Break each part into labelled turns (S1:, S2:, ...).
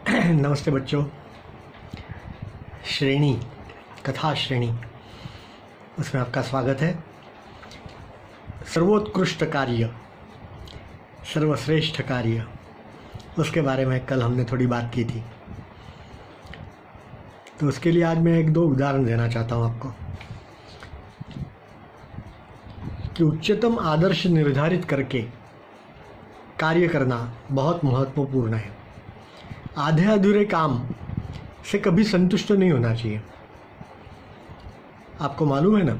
S1: नमस्ते बच्चों। श्रेणी, कथा श्रेणी, उसमें आपका स्वागत है। सर्वोत्कृष्ट कार्य, सर्वश्रेष्ठ कार्य, उसके बारे में कल हमने थोड़ी बात की थी। तो उसके लिए आज मैं एक दो उदाहरण देना चाहता हूँ आपको कि उच्चतम आदर्श निर्धारित करके कार्य करना बहुत महत्वपूर्ण है। आधे अधूरे काम से कभी संतुष्ट नहीं होना चाहिए। आपको मालूम है ना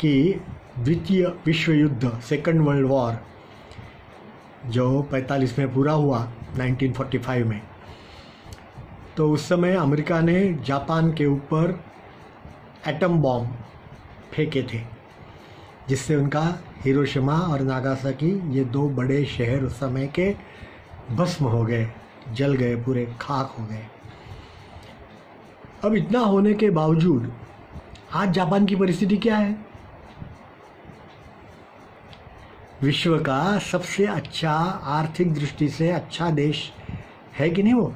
S1: कि द्वितीय विश्व युद्ध, सेकंड वर्ल्ड वॉर, जो 45 में पूरा हुआ 1945 में, तो उस समय अमेरिका ने जापान के ऊपर एटम बॉम्ब फेंके थे, जिससे उनका हिरोशिमा और नागासाकी, ये दो बड़े शहर उस समय के भस्म हो गए, जल गए, पूरे खाक हो गए। अब इतना होने के बावजूद आज जापान की परिस्थिति क्या है? विश्व का सबसे अच्छा, आर्थिक दृष्टि से अच्छा देश है कि नहीं वो?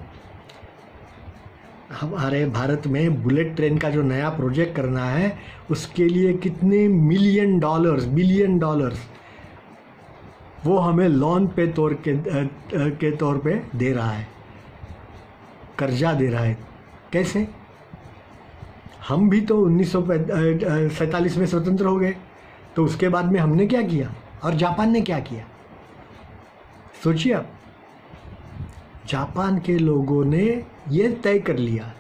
S1: हमारे भारत में बुलेट ट्रेन का जो नया प्रोजेक्ट करना है, उसके लिए कितने मिलियन डॉलर्स, बिलियन डॉलर्स वो हमें लोन पे तौर पे दे रहा है, कर्जा दे रहा है। कैसे? हम भी तो 1947 में स्वतंत्र हो गए, तो उसके बाद में हमने क्या किया और जापान ने क्या किया? सोचिए आप। जापान के लोगों ने ये तय कर लिया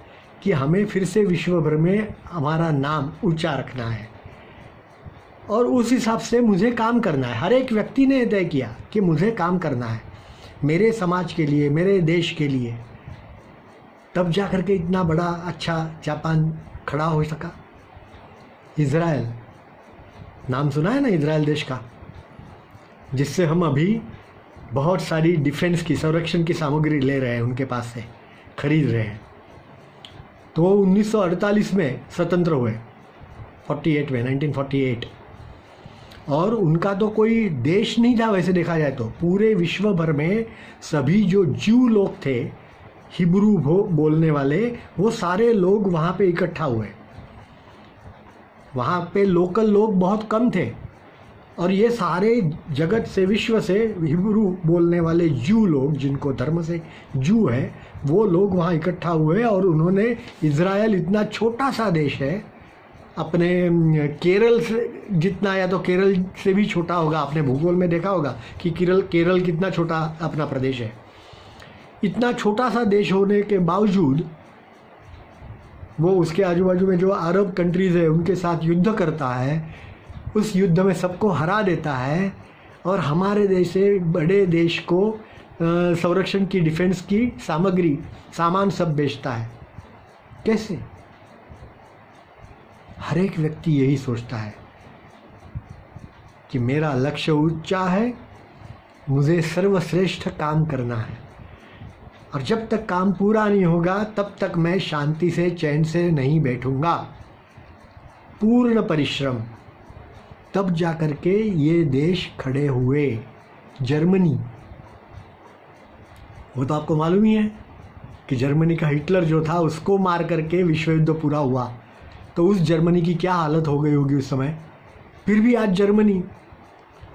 S1: कि हमें फिर से विश्व भर में हमारा नाम ऊंचा रखना है और उस हिसाब से मुझे काम करना है। हर एक व्यक्ति ने तय किया कि मुझे काम करना है मेरे समाज के लिए, मेरे देश के लिए। तब जा कर के इतना बड़ा अच्छा जापान खड़ा हो सका। इज़राइल, नाम सुना है ना इज़राइल देश का, जिससे हम अभी बहुत सारी डिफेंस की, संरक्षण की सामग्री ले रहे हैं, उनके पास से खरीद रहे हैं। तो वो 1948 में स्वतंत्र हुए, 1948, और उनका तो कोई देश नहीं था वैसे देखा जाए तो। पूरे विश्व भर में सभी जो ज्यू लोग थे, हिब्रू बोलने वाले, वो सारे लोग वहाँ पे इकट्ठा हुए। वहाँ पे लोकल लोग बहुत कम थे और ये सारे जगत से, विश्व से हिब्रू बोलने वाले ज्यू लोग, जिनको धर्म से ज्यू है, वो लोग वहाँ इकट्ठा हुए और उन्होंने, इज़राइल इतना छोटा सा देश है, अपने केरल से जितना, या तो केरल से भी छोटा होगा, आपने भूगोल में देखा होगा कि केरल कितना छोटा अपना प्रदेश है। इतना छोटा सा देश होने के बावजूद वो उसके आजू बाजू में जो अरब कंट्रीज़ है उनके साथ युद्ध करता है, उस युद्ध में सबको हरा देता है और हमारे देश से बड़े देश को संरक्षण की, डिफेंस की सामग्री, सामान सब बेचता है। कैसे? हर एक व्यक्ति यही सोचता है कि मेरा लक्ष्य ऊंचा है, मुझे सर्वश्रेष्ठ काम करना है, और जब तक काम पूरा नहीं होगा तब तक मैं शांति से, चैन से नहीं बैठूंगा। पूर्ण परिश्रम। तब जाकर के ये देश खड़े हुए। जर्मनी, वो तो आपको मालूम ही है कि जर्मनी का हिटलर जो था, उसको मार करके विश्व युद्ध पूरा हुआ। तो उस जर्मनी की क्या हालत हो गई होगी उस समय। फिर भी आज जर्मनी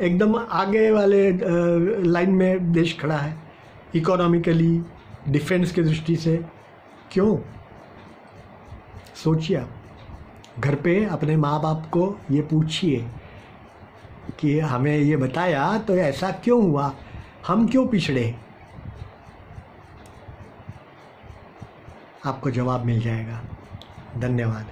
S1: एकदम आगे वाले लाइन में देश खड़ा है, इकोनॉमिकली, डिफेंस की दृष्टि से। क्यों? सोचिए आप। घर पे अपने माँ बाप को ये पूछिए कि हमें ये बताया तो ऐसा क्यों हुआ, हम क्यों पिछड़े? आपको जवाब मिल जाएगा। धन्यवाद।